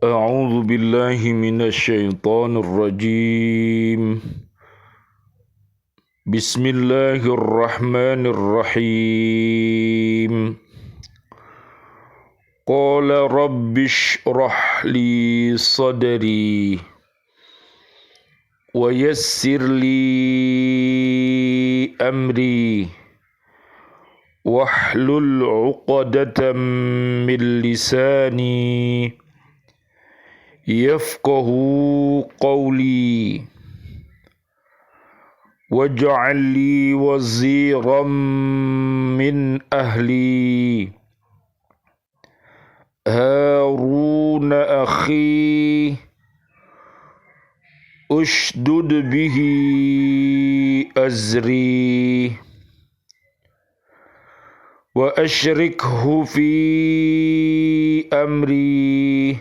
أعوذ بالله من الشيطان الرجيم. بسم الله الرحمن الرحيم. قال رب اشرح لي صدري ويسر لي أمري واحلل عقدة من لساني يفقه قولي واجعل لي وزيرا من أهلي هارون أخي أشدد به أزري وأشركه في أمري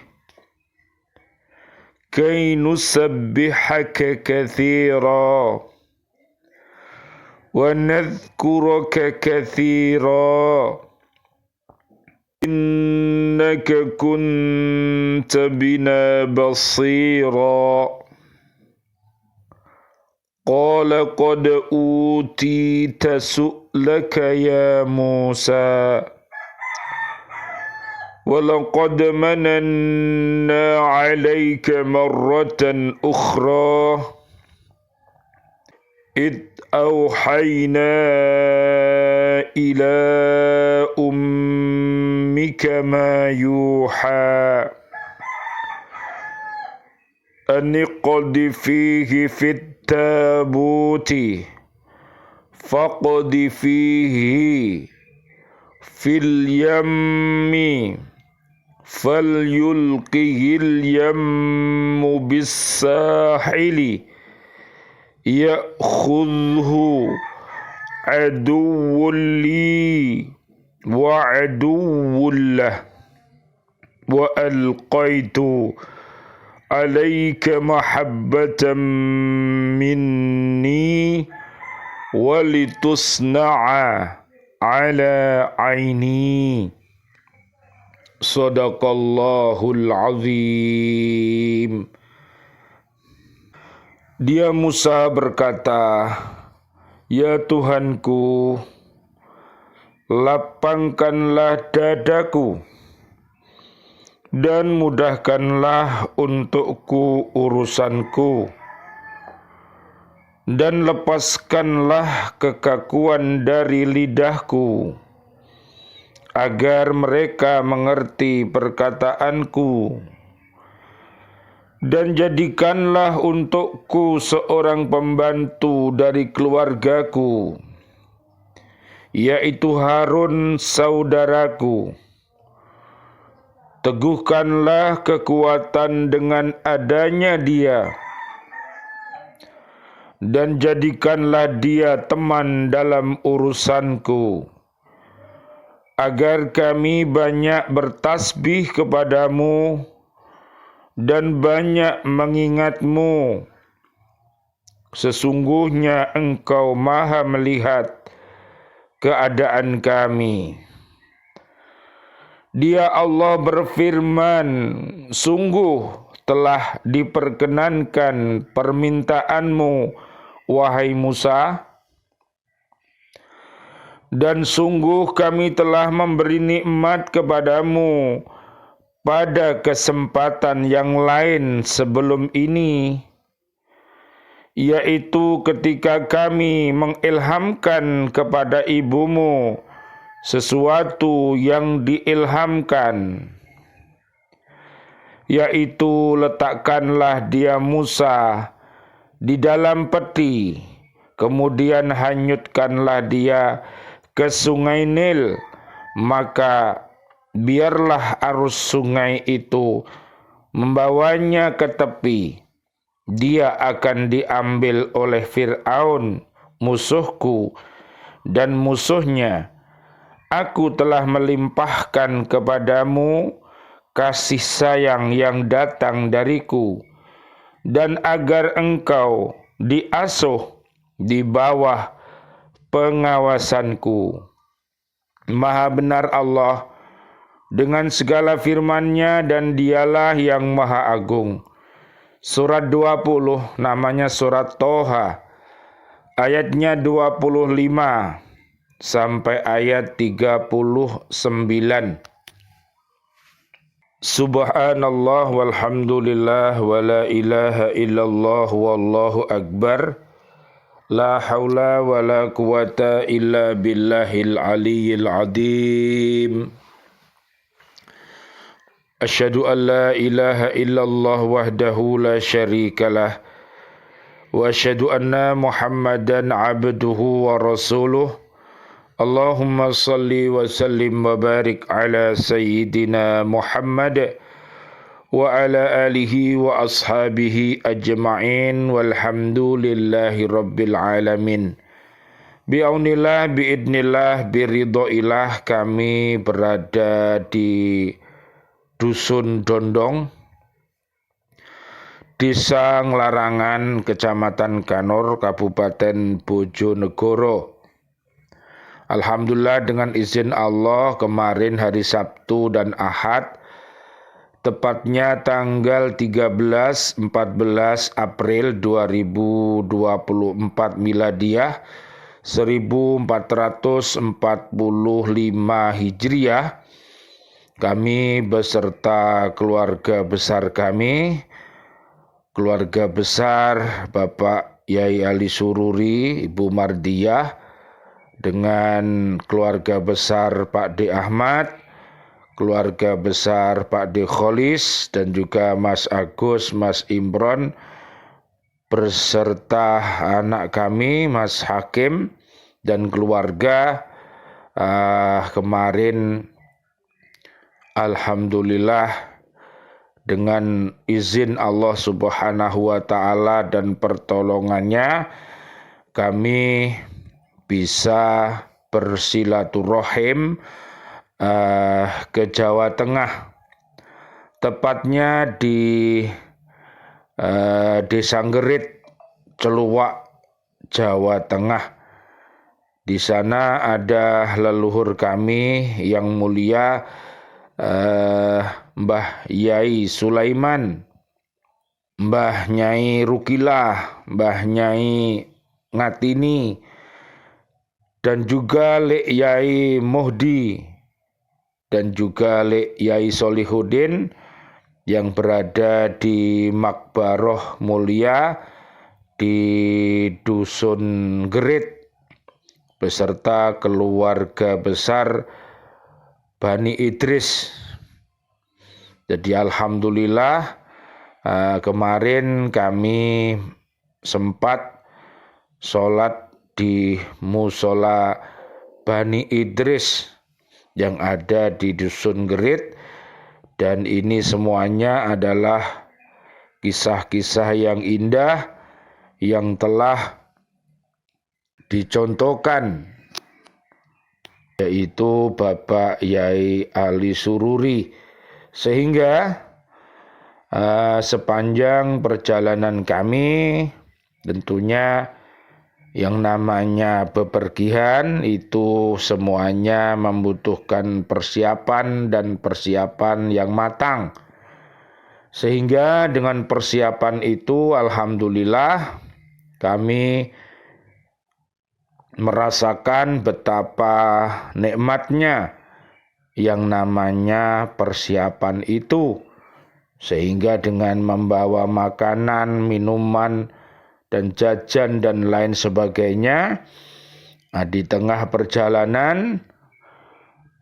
كي نسبحك كثيرا ونذكرك كثيرا إنك كنت بنا بصيرا. قال قد أوتيت سؤلك يا موسى ولقد مننا عليك مرة أخرى إذ أوحينا إلى أمك ما يوحى أن اقذفيه في التابوت فاقذفيه في اليم فليلقه اليم بالساحل يأخذه عدو لي وعدو له وألقيت عليك محبة مني ولتصنع على عيني. Sadaqallahul azim. Dia Musa berkata, "Ya Tuhanku, lapangkanlah dadaku dan mudahkanlah untukku urusanku, dan lepaskanlah kekakuan dari lidahku, agar mereka mengerti perkataanku, dan jadikanlah untukku seorang pembantu dari keluargaku, yaitu Harun saudaraku. Teguhkanlah kekuatan dengan adanya dia, dan jadikanlah dia teman dalam urusanku, agar kami banyak bertasbih kepadamu dan banyak mengingatmu. Sesungguhnya engkau maha melihat keadaan kami." Dia Allah berfirman, "Sungguh telah diperkenankan permintaanmu, wahai Musa, dan sungguh kami telah memberi nikmat kepadamu pada kesempatan yang lain sebelum ini, yaitu ketika kami mengilhamkan kepada ibumu sesuatu yang diilhamkan, yaitu letakkanlah dia Musa di dalam peti, kemudian hanyutkanlah dia ke sungai Nil, maka biarlah arus sungai itu membawanya ke tepi. Dia akan diambil oleh Fir'aun musuhku dan musuhnya. Aku telah melimpahkan kepadamu kasih sayang yang datang dariku, dan agar engkau diasuh di bawah pengawasanku. Maha benar Allah dengan segala firman-Nya dan Dialah yang Maha Agung. Surat 20 namanya surat Toha. Ayatnya 25 sampai ayat 39. Subhanallah walhamdulillah wa la ilaha illallah wallahu akbar. La haula wa la quwata illa billahil aliyyil azim. Asyhadu an la ilaha illallah wahdahu la syarikalah wa asyhadu anna Muhammadan abduhu wa rasuluh. Allahumma salli wa sallim wa barik ala sayyidina Muhammad wa ala alihi wa ashabihi ajma'in walhamdulillahi rabbil alamin. Bi'aunillah, bi'idnillah, biridhoillah, kami berada di Dusun Dondong, Desa Nglarangan, Kecamatan Kanor, Kabupaten Bojonegoro. Alhamdulillah dengan izin Allah kemarin hari Sabtu dan Ahad, tepatnya tanggal 13-14 April 2024 Miladiah 1445 Hijriah, kami beserta keluarga besar kami, keluarga besar Bapak Yai Ali Sururi, Ibu Mardiah, dengan keluarga besar Pak D. Ahmad, keluarga besar Pak D. Kholis, dan juga Mas Agus, Mas Imron, beserta anak kami, Mas Hakim, dan keluarga. Kemarin alhamdulillah dengan izin Allah Subhanahu wa Ta'ala dan pertolongannya, kami bisa bersilaturahim ke Jawa Tengah, tepatnya di Desa Ngerit, Celuwak, Jawa Tengah. Di sana ada leluhur kami yang mulia, Mbah Yai Sulaiman, Mbah Nyai Rukilah, Mbah Nyai Ngatini, dan juga Lek Yai Muhdi, dan juga Lek Yai Solihuddin yang berada di Makbaroh Mulia di Dusun Gerit beserta keluarga besar Bani Idris. Jadi alhamdulillah kemarin kami sempat sholat di musola Bani Idris yang ada di Dusun Gerit, dan ini semuanya adalah kisah-kisah yang indah yang telah dicontohkan, yaitu Bapak Yai Ali Sururi, sehingga sepanjang perjalanan kami tentunya yang namanya bepergian itu semuanya membutuhkan persiapan dan persiapan yang matang. Sehingga dengan persiapan itu alhamdulillah kami merasakan betapa nikmatnya yang namanya persiapan itu. Sehingga dengan membawa makanan, minuman, dan jajan dan lain sebagainya, di tengah perjalanan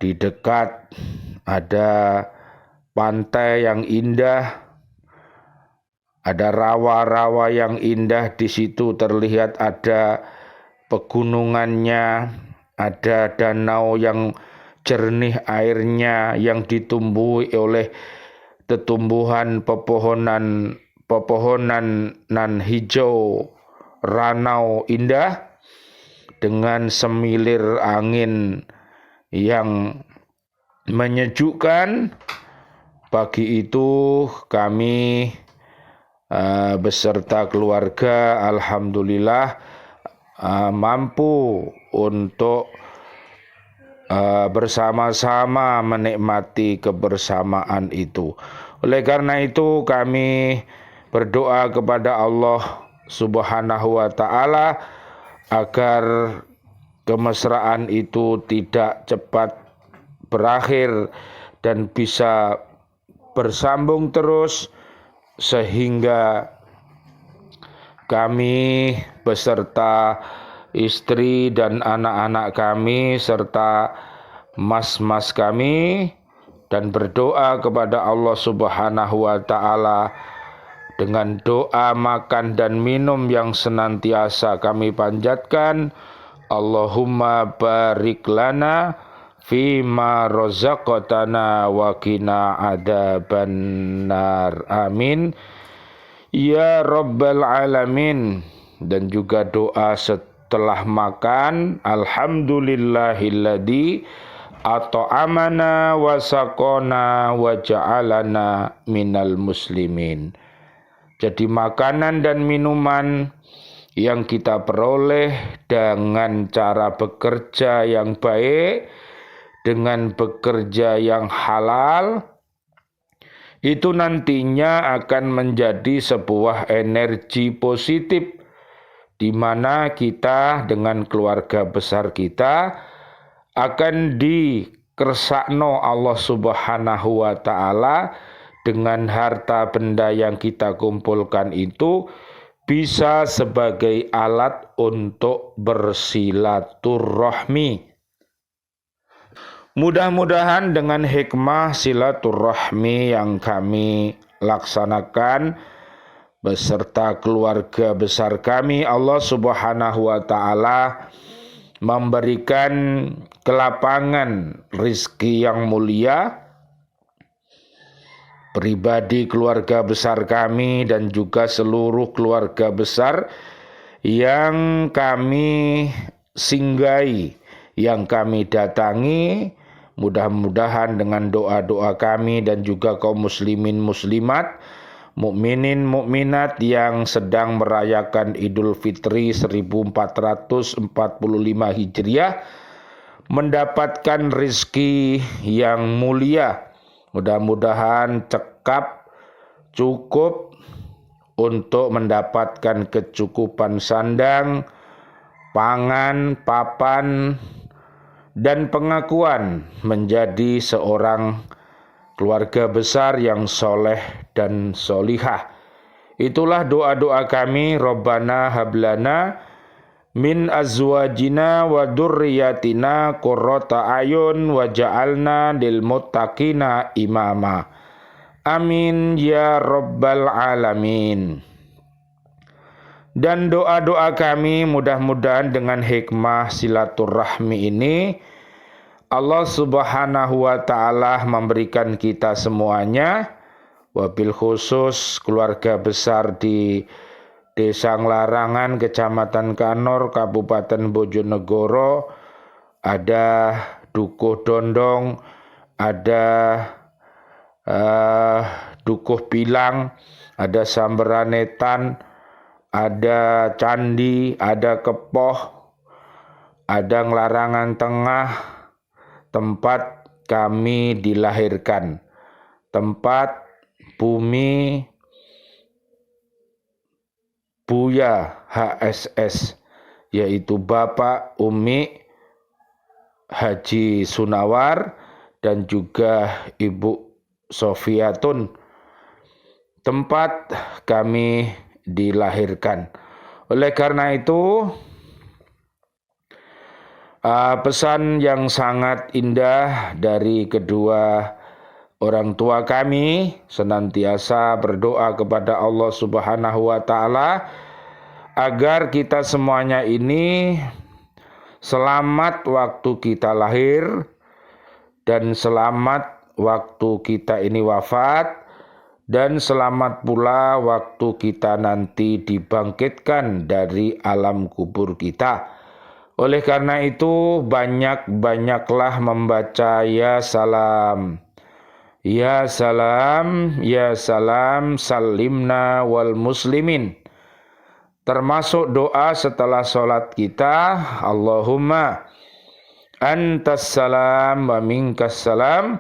di dekat ada pantai yang indah, ada rawa-rawa yang indah, di situ terlihat ada pegunungannya, ada danau yang jernih airnya yang ditumbuhi oleh tetumbuhan pepohonan nan hijau ranau indah dengan semilir angin yang menyejukkan. Pagi itu kami beserta keluarga alhamdulillah mampu untuk bersama-sama menikmati kebersamaan itu. Oleh karena itu kami berdoa kepada Allah Subhanahu wa taala agar kemesraan itu tidak cepat berakhir dan bisa bersambung terus, sehingga kami beserta istri dan anak-anak kami serta mas-mas kami, dan berdoa kepada Allah Subhanahu wa taala dengan doa makan dan minum yang senantiasa kami panjatkan. Allahumma barik lana fima razaqtana wa qina adzabannar. Amin ya rabbal alamin. Dan juga doa setelah makan, alhamdulillahilladzi at'amana wa saqona wa ja'alana minal muslimin. Jadi makanan dan minuman yang kita peroleh dengan cara bekerja yang baik, dengan bekerja yang halal, itu nantinya akan menjadi sebuah energi positif, di mana kita dengan keluarga besar kita akan dikersakno Allah Subhanahu wa taala dengan harta benda yang kita kumpulkan itu bisa sebagai alat untuk bersilaturahmi. Mudah-mudahan dengan hikmah silaturahmi yang kami laksanakan beserta keluarga besar kami, Allah Subhanahu wa taala memberikan kelapangan rizki yang mulia pribadi keluarga besar kami dan juga seluruh keluarga besar yang kami singgahi, yang kami datangi. Mudah-mudahan dengan doa-doa kami dan juga kaum muslimin muslimat, mukminin mukminat yang sedang merayakan Idul Fitri 1445 Hijriah mendapatkan rizki yang mulia. Mudah-mudahan cukup untuk mendapatkan kecukupan sandang, pangan, papan, dan pengakuan menjadi seorang keluarga besar yang soleh dan solihah. Itulah doa-doa kami. Rabbana hablana min azwajina wa dzurriyyatina qurrata ayun waj'alna lil muttaqina imama. Amin ya rabbal alamin. Dan doa-doa kami mudah-mudahan dengan hikmah silaturahmi ini Allah Subhanahu wa taala memberikan kita semuanya, wabil khusus keluarga besar di Desa Nglarangan, Kecamatan Kanor, Kabupaten Bojonegoro, ada Dukuh Dondong, ada Dukuh Pilang, ada Samberanetan, ada Candi, ada Kepoh, ada Nglarangan Tengah, tempat kami dilahirkan, tempat bumi Buya HSS, yaitu Bapak Umi Haji Sunawar dan juga Ibu Sofiatun, tempat kami dilahirkan. Oleh karena itu, pesan yang sangat indah dari kedua orang tua kami, senantiasa berdoa kepada Allah Subhanahu wa taala agar kita semuanya ini selamat waktu kita lahir dan selamat waktu kita ini wafat, dan selamat pula waktu kita nanti dibangkitkan dari alam kubur kita. Oleh karena itu banyak-banyaklah membaca ya salam. Ya salam, ya salam, salimna wal muslimin. Termasuk doa setelah sholat kita, Allahumma Antas salam wa minkas salam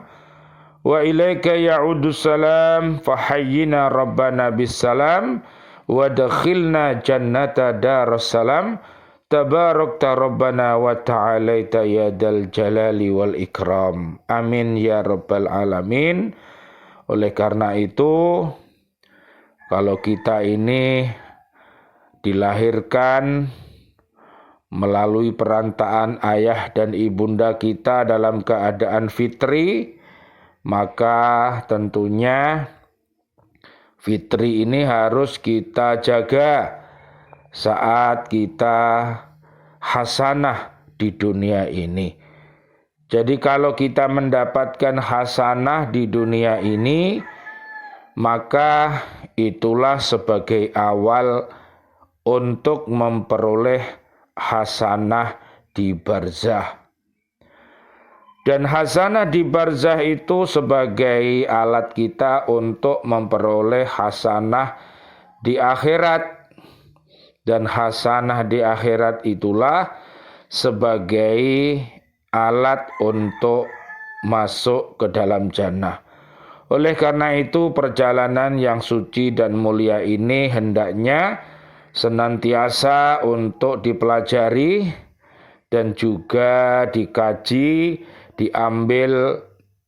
wa ilaika ya'udus salam fahayyina rabbana bis salam wa dakhilna jannata daras salam tabarakta rabbana wa ta'alaita ya dal jalali wal ikram. Amin ya rabbal alamin. Oleh karena itu, kalau kita ini dilahirkan melalui perantaraan ayah dan ibunda kita dalam keadaan fitri, maka tentunya fitri ini harus kita jaga saat kita hasanah di dunia ini. Jadi kalau kita mendapatkan hasanah di dunia ini, maka itulah sebagai awal untuk memperoleh hasanah di barzah. Dan hasanah di barzah itu sebagai alat kita untuk memperoleh hasanah di akhirat. Dan hasanah di akhirat itulah sebagai alat untuk masuk ke dalam jannah. Oleh karena itu, perjalanan yang suci dan mulia ini hendaknya senantiasa untuk dipelajari dan juga dikaji, diambil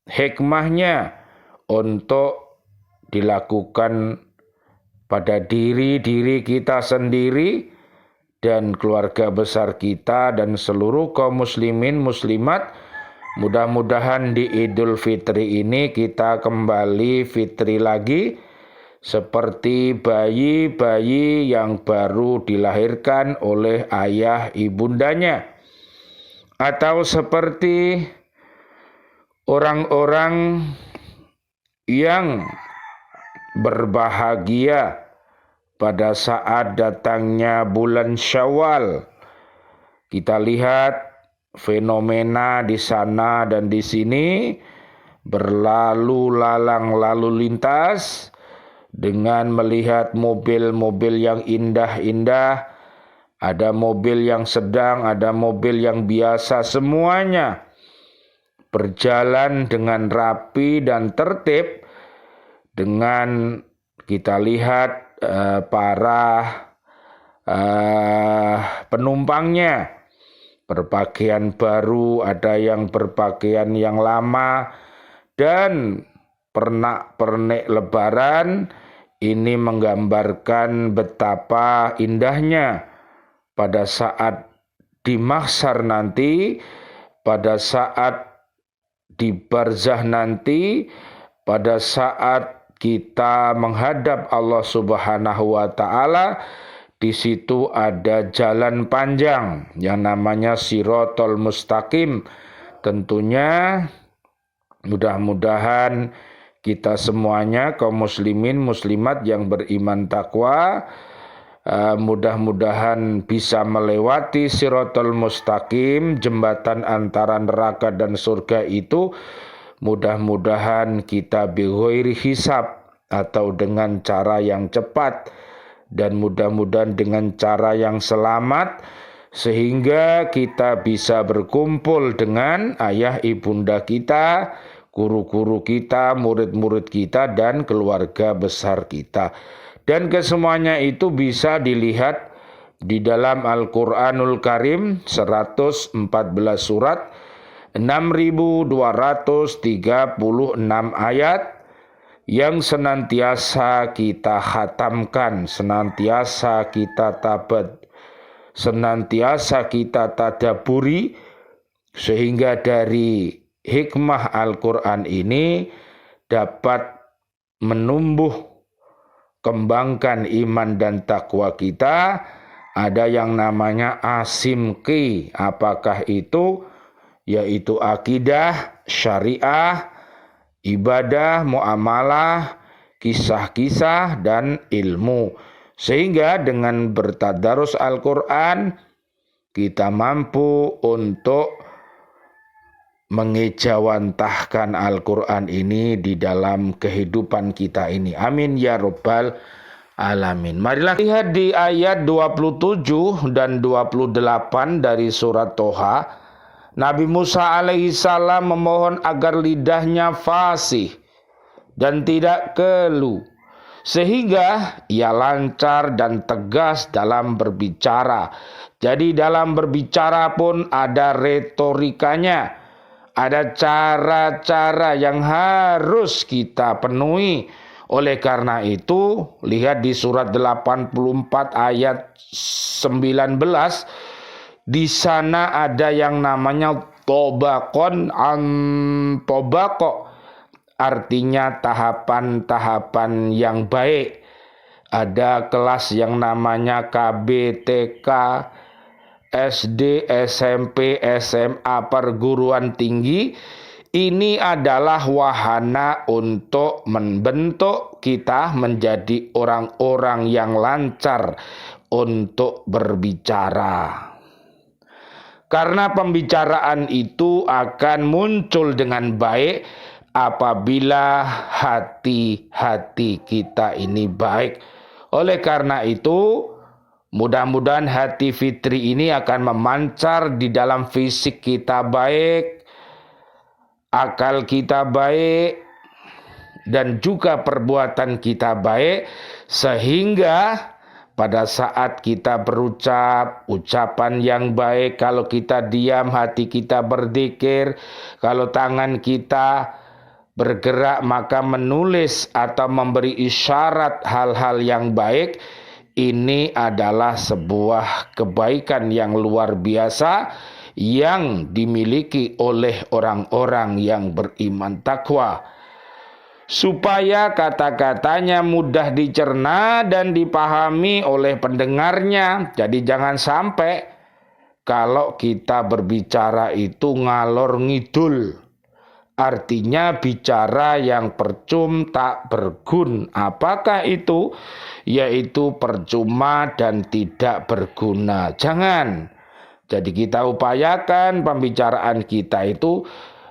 hikmahnya untuk dilakukan pada diri kita sendiri dan keluarga besar kita dan seluruh kaum muslimin muslimat. Mudah-mudahan di Idul Fitri ini kita kembali fitri lagi seperti bayi-bayi yang baru dilahirkan oleh ayah ibundanya, atau seperti orang-orang yang berbahagia pada saat datangnya bulan Syawal. Kita lihat fenomena di sana dan di sini berlalu lalang lalu lintas dengan melihat mobil-mobil yang indah-indah. Ada mobil yang sedang, ada mobil yang biasa, semuanya berjalan dengan rapi dan tertib. Dengan kita lihat para penumpangnya berpakaian baru, ada yang berpakaian yang lama, dan pernak-pernik lebaran ini menggambarkan betapa indahnya pada saat di mahsyar nanti, pada saat di barzah nanti, pada saat kita menghadap Allah Subhanahu wa Ta'ala. Di situ ada jalan panjang yang namanya Shirathul Mustaqim. Tentunya mudah-mudahan kita semuanya kaum muslimin muslimat yang beriman takwa, mudah-mudahan bisa melewati Shirathul Mustaqim, jembatan antara neraka dan surga itu. Mudah-mudahan kita bighairi hisab, atau dengan cara yang cepat, dan mudah-mudahan dengan cara yang selamat, sehingga kita bisa berkumpul dengan ayah ibunda kita, guru-guru kita, murid-murid kita, dan keluarga besar kita. Dan kesemuanya itu bisa dilihat di dalam Al-Quranul Karim, 114 surat, 6.236 ayat yang senantiasa kita khatamkan, senantiasa kita tabat, senantiasa kita tadaburi, sehingga dari hikmah Al-Quran ini dapat menumbuh kembangkan iman dan takwa kita. Ada yang namanya asimki. Apakah itu? Yaitu akidah, syariah, ibadah, muamalah, kisah-kisah, dan ilmu. Sehingga dengan bertadarus Al-Quran, kita mampu untuk mengejawantahkan Al-Quran ini di dalam kehidupan kita ini. Amin ya rabbal alamin. Marilah lihat di ayat 27 dan 28 dari surat Toha. Nabi Musa alaihissalam memohon agar lidahnya fasih dan tidak keluh, sehingga ia lancar dan tegas dalam berbicara. Jadi dalam berbicara pun ada retorikanya, ada cara-cara yang harus kita penuhi. Oleh karena itu, lihat di surat 84 ayat 19, di sana ada yang namanya tobakon an tobako, artinya tahapan-tahapan yang baik. Ada kelas yang namanya KBTK, SD, SMP, SMA, perguruan tinggi. Ini adalah wahana untuk membentuk kita menjadi orang-orang yang lancar untuk berbicara. Karena pembicaraan itu akan muncul dengan baik apabila hati-hati kita ini baik. Oleh karena itu, mudah-mudahan hati Fitri ini akan memancar di dalam fisik kita baik, akal kita baik, dan juga perbuatan kita baik, sehingga pada saat kita berucap ucapan yang baik, kalau kita diam hati kita berzikir, kalau tangan kita bergerak maka menulis atau memberi isyarat hal-hal yang baik. Ini adalah sebuah kebaikan yang luar biasa yang dimiliki oleh orang-orang yang beriman takwa, supaya kata-katanya mudah dicerna dan dipahami oleh pendengarnya. Jadi jangan sampai kalau kita berbicara itu ngalor ngidul, artinya bicara yang percuma tak bergun. Apakah itu? Yaitu percuma dan tidak berguna. Jangan. Jadi kita upayakan pembicaraan kita itu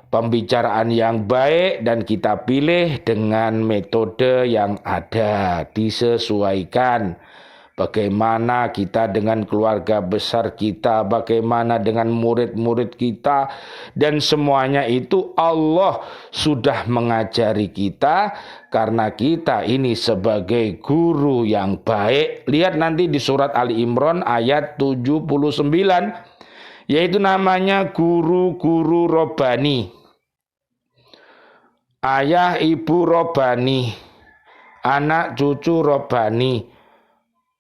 pembicaraan yang baik, dan kita pilih dengan metode yang ada, disesuaikan. Bagaimana kita dengan keluarga besar kita, bagaimana dengan murid-murid kita, dan semuanya itu Allah sudah mengajari kita, karena kita ini sebagai guru yang baik. Lihat nanti di surat Ali Imran ayat 79, yaitu namanya guru-guru Robbani. Ayah ibu Robbani, anak cucu Robbani,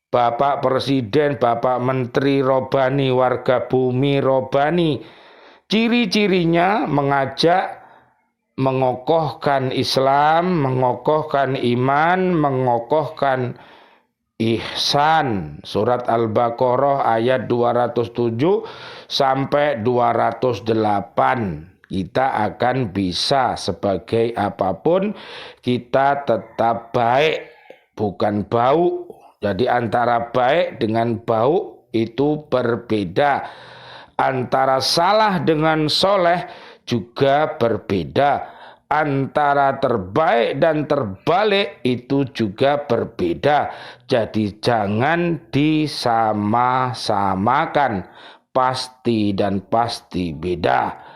Bapak Presiden, Bapak Menteri Robbani, warga bumi Robbani. Ciri-cirinya mengajak, mengokohkan Islam, mengokohkan iman, mengokohkan ihsan. Surat Al-Baqarah ayat 207 sampai 208. Kita akan bisa sebagai apapun, kita tetap baik, bukan bau. Jadi antara baik dengan bau itu berbeda. Antara salah dengan soleh juga berbeda. Antara terbaik dan terbalik itu juga berbeda. Jadi jangan disama-samakan. Pasti dan pasti beda.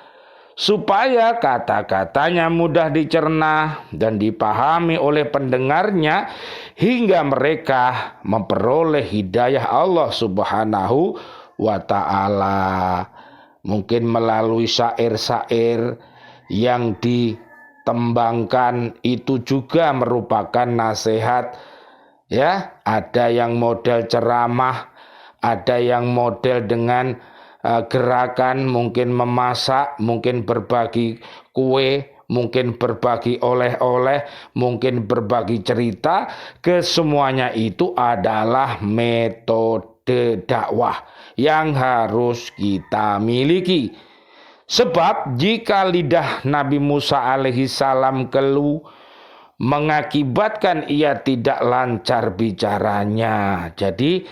Supaya kata-katanya mudah dicerna dan dipahami oleh pendengarnya, hingga mereka memperoleh hidayah Allah Subhanahu wa ta'ala. Mungkin melalui syair-syair yang ditembangkan itu juga merupakan nasihat. Ya, ada yang model ceramah, ada yang model dengan gerakan, mungkin memasak, mungkin berbagi kue, mungkin berbagi oleh-oleh, mungkin berbagi cerita. Kesemuanya itu adalah metode dakwah yang harus kita miliki. Sebab jika lidah Nabi Musa alaihissalam keluh, mengakibatkan ia tidak lancar bicaranya. Jadi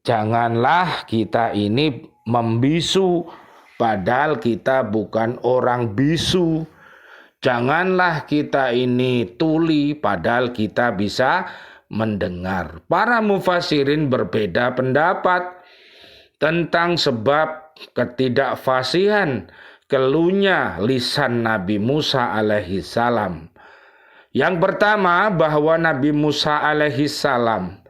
janganlah kita ini membisu, padahal kita bukan orang bisu. Janganlah kita ini tuli, padahal kita bisa mendengar. Para mufassirin berbeda pendapat tentang sebab ketidakfasihan keluhnya lisan Nabi Musa alaihi salam. Yang pertama, bahwa Nabi Musa alaihi salam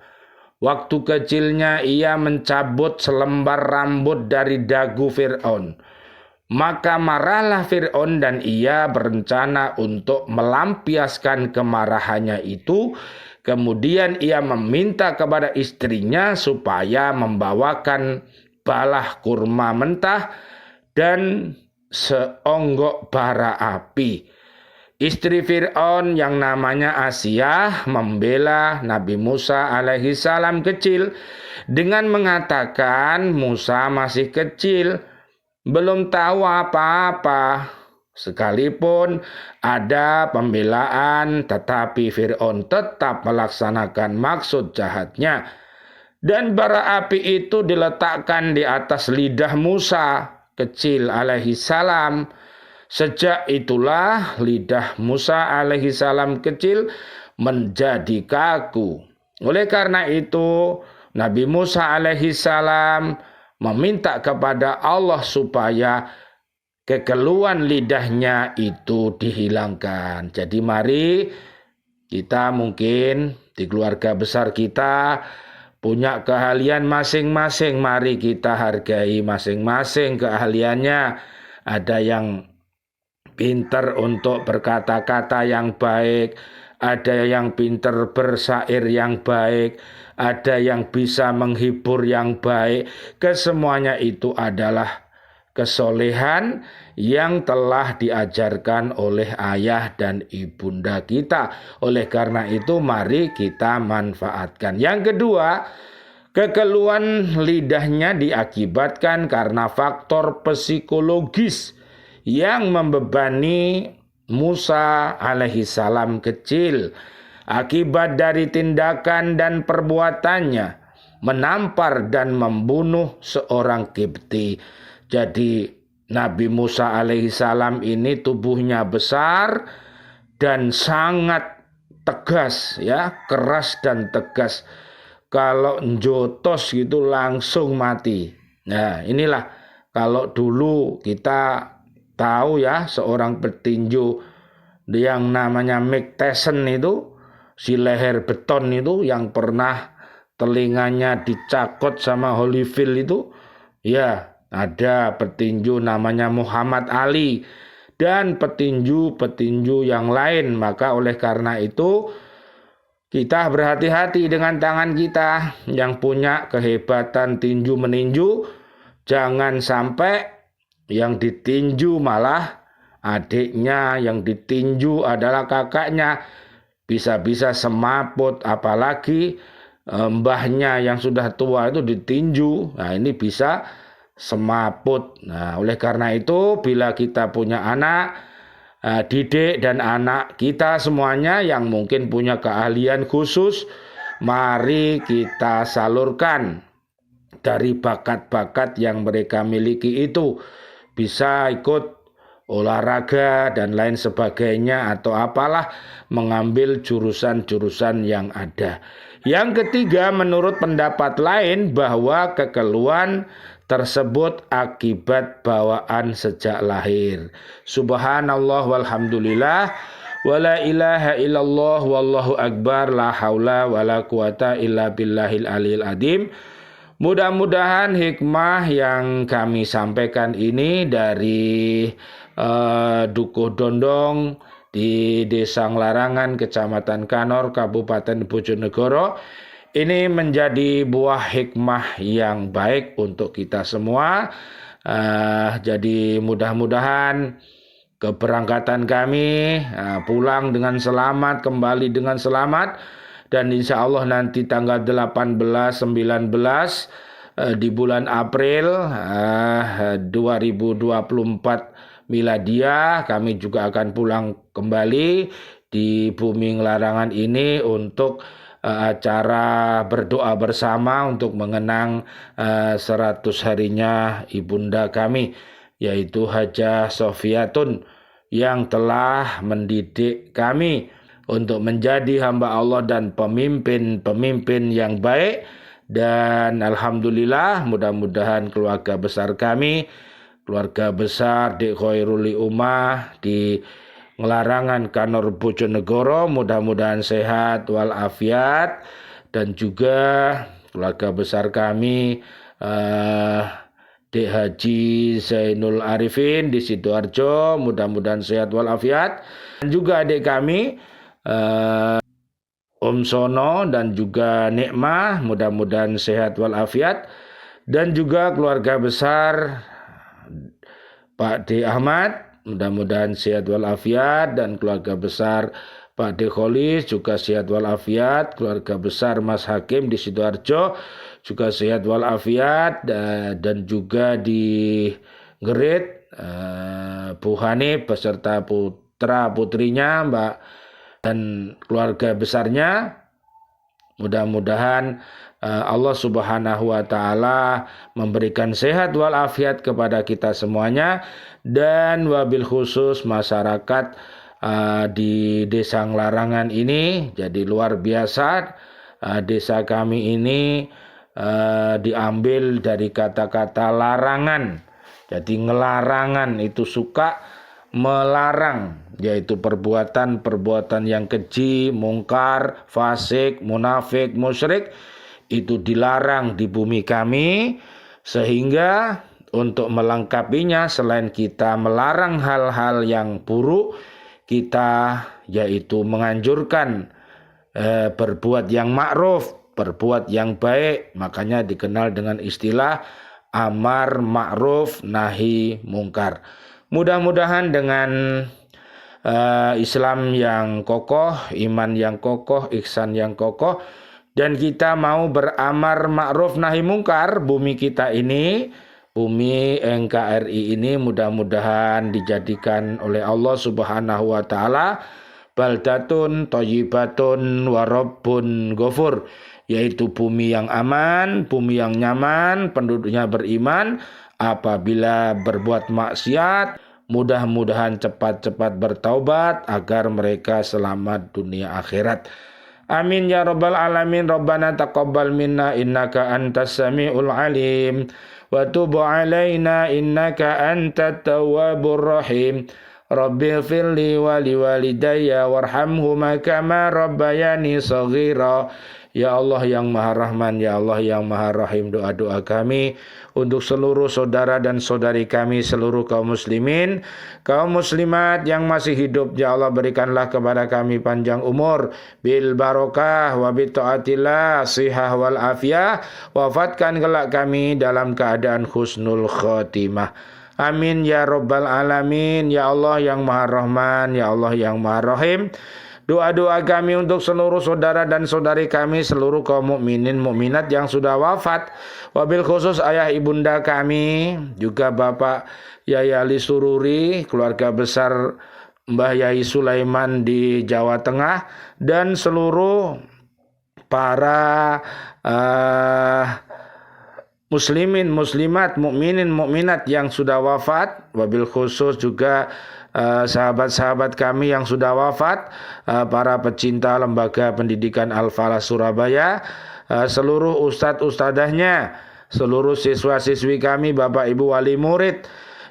waktu kecilnya ia mencabut selembar rambut dari dagu Fir'aun. Maka marahlah Fir'aun dan ia berencana untuk melampiaskan kemarahannya itu. Kemudian ia meminta kepada istrinya supaya membawakan balah kurma mentah dan seonggok bara api. Istri Fir'aun yang namanya Asiyah membela Nabi Musa alaihi salam kecil dengan mengatakan Musa masih kecil, belum tahu apa-apa. Sekalipun ada pembelaan, tetapi Fir'aun tetap melaksanakan maksud jahatnya. Dan bara api itu diletakkan di atas lidah Musa kecil alaihi salam. Sejak itulah lidah Musa alaihi salam kecil menjadi kaku. Oleh karena itu, Nabi Musa alaihi salam meminta kepada Allah supaya kekeluhan lidahnya itu dihilangkan. Jadi mari kita mungkin di keluarga besar kita punya keahlian masing-masing. Mari kita hargai masing-masing keahliannya. Ada yang pinter untuk berkata-kata yang baik, ada yang pinter bersyair yang baik, ada yang bisa menghibur yang baik. Kesemuanya itu adalah kesolehan yang telah diajarkan oleh ayah dan ibunda kita. Oleh karena itu mari kita manfaatkan. Yang kedua, kekeluhan lidahnya diakibatkan karena faktor psikologis yang membebani Musa alaihi salam kecil. Akibat dari tindakan dan perbuatannya menampar dan membunuh seorang Kipti. Jadi Nabi Musa alaihi salam ini tubuhnya besar dan sangat tegas, ya, keras dan tegas. Kalau njotos gitu langsung mati. Nah, inilah kalau dulu kita tahu ya, seorang petinju yang namanya Mike Tyson itu, si leher beton itu yang pernah telinganya dicakot sama Holyfield itu, ya ada petinju namanya Muhammad Ali dan petinju-petinju yang lain. Maka oleh karena itu kita berhati-hati dengan tangan kita yang punya kehebatan tinju meninju. Jangan sampai yang ditinju malah adiknya, yang ditinju adalah kakaknya. Bisa-bisa semaput, apalagi mbahnya yang sudah tua itu ditinju. Nah, ini bisa semaput. Nah, oleh karena itu bila kita punya anak, didik dan anak kita semuanya yang mungkin punya keahlian khusus, mari kita salurkan dari bakat-bakat yang mereka miliki itu. Bisa ikut olahraga dan lain sebagainya atau apalah, mengambil jurusan-jurusan yang ada. Yang ketiga, menurut pendapat lain bahwa kekeluhan tersebut akibat bawaan sejak lahir. Subhanallah walhamdulillah wala ilaha illallah wallahu akbar la haula wala quwata illa billahil aliyil azim. Mudah-mudahan hikmah yang kami sampaikan ini dari Dukuh Dondong di Desa Nglarangan, Kecamatan Kanor, Kabupaten Bojonegoro, ini menjadi buah hikmah yang baik untuk kita semua. Jadi mudah-mudahan keberangkatan kami pulang dengan selamat, kembali dengan selamat. Dan insya Allah nanti tanggal 18, 19 di bulan April 2024 Miladia kami juga akan pulang kembali di Bumi Nglarangan ini untuk acara berdoa bersama untuk mengenang 100 harinya ibunda kami, yaitu Hajah Sofiatun yang telah mendidik kami untuk menjadi hamba Allah dan pemimpin-pemimpin yang baik. Dan alhamdulillah, mudah-mudahan keluarga besar kami, keluarga besar di Khairul Ummah di Ngelarangan Kanor Bojonegoro, mudah-mudahan sehat walafiat, dan juga keluarga besar kami Dek Haji Zainul Arifin di Sidoarjo, mudah-mudahan sehat walafiat, dan juga adik kami Om Sono dan juga Nikmah, mudah-mudahan sehat walafiat, dan juga keluarga besar Pak D. Ahmad, mudah-mudahan sehat walafiat, dan keluarga besar Pak D. Kholis juga sehat walafiat, keluarga besar Mas Hakim di Sidoarjo juga sehat walafiat, dan juga di Gerit Bu Hanif beserta putra putrinya Mbak dan keluarga besarnya, mudah-mudahan Allah Subhanahu wa Ta'ala memberikan sehat walafiat kepada kita semuanya, dan wabil khusus masyarakat di Desa Ngelarangan ini. Jadi luar biasa, desa kami ini diambil dari kata-kata larangan. Jadi ngelarangan itu suka melarang, yaitu perbuatan-perbuatan yang keji, mungkar, fasik, munafik, musyrik, itu dilarang di bumi kami. Sehingga untuk melengkapinya, selain kita melarang hal-hal yang buruk, kita yaitu menganjurkan berbuat yang ma'ruf, berbuat yang baik. Makanya dikenal dengan istilah amar ma'ruf nahi mungkar. Mudah-mudahan dengan Islam yang kokoh, iman yang kokoh, ihsan yang kokoh, dan kita mau beramar ma'ruf nahi mungkar, bumi kita ini, bumi NKRI ini mudah-mudahan dijadikan oleh Allah Subhanahu wa Ta'ala baldatun thayyibatun wa rabbun ghafur, yaitu bumi yang aman, bumi yang nyaman, penduduknya beriman. Apabila berbuat maksiat, mudah-mudahan cepat-cepat bertaubat agar mereka selamat dunia akhirat. Amin ya rabbal alamin. Rabbana taqabbal minna innaka antas samiul alim wa tub alaina innaka antat tawwabur rahim. Rabbi firli wa liwalidayya warhamhuma kama rabbayani shaghira. Ya Allah yang Maha Rahman, Ya Allah yang Maha Rahim, doa-doa kami untuk seluruh saudara dan saudari kami, seluruh kaum muslimin, kaum muslimat yang masih hidup, Ya Allah berikanlah kepada kami panjang umur, bil barokah wa bi taatillah, sihah wal afiyah, wafatkan kelak kami dalam keadaan husnul khotimah. Amin ya rabbal alamin. Ya Allah yang Maha Rahman, Ya Allah yang Maha Rahim, doa-doa kami untuk seluruh saudara dan saudari kami, seluruh kaum mukminin mukminat yang sudah wafat, wabil khusus ayah ibunda kami, juga Bapak Yai Ali Sururi, keluarga besar Mbah Yai Sulaiman di Jawa Tengah, dan seluruh para muslimin, muslimat, mukminin, mukminat yang sudah wafat, wabil khusus juga sahabat-sahabat kami yang sudah wafat, para pecinta Lembaga Pendidikan Al-Falah Surabaya, seluruh ustadz-ustadzahnya, seluruh siswa-siswi kami, Bapak Ibu wali murid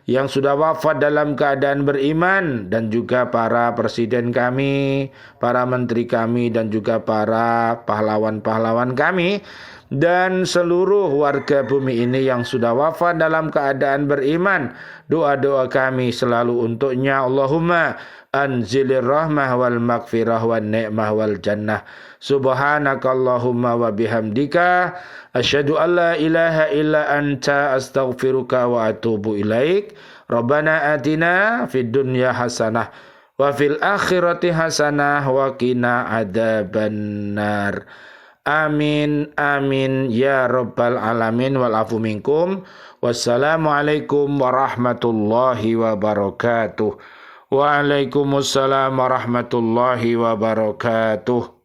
yang sudah wafat dalam keadaan beriman, dan juga para presiden kami, para menteri kami, dan juga para pahlawan-pahlawan kami, dan seluruh warga bumi ini yang sudah wafat dalam keadaan beriman. Doa-doa kami selalu untuknya. Allahumma anzilir rahmah wal maghfirah wan ni'mah wal jannah. Subhanakallahumma wa bihamdika asyhadu an la ilaha illa anta astaghfiruka wa atubu ilaik. Rabbana atina fid dunya hasanah wa fil akhirati hasanah wa qina adzabannar. Amin amin ya rabbal alamin wal afu minkum. Wassalamualaikum warahmatullahi wabarakatuh. Waalaikumsalam warahmatullahi wabarakatuh.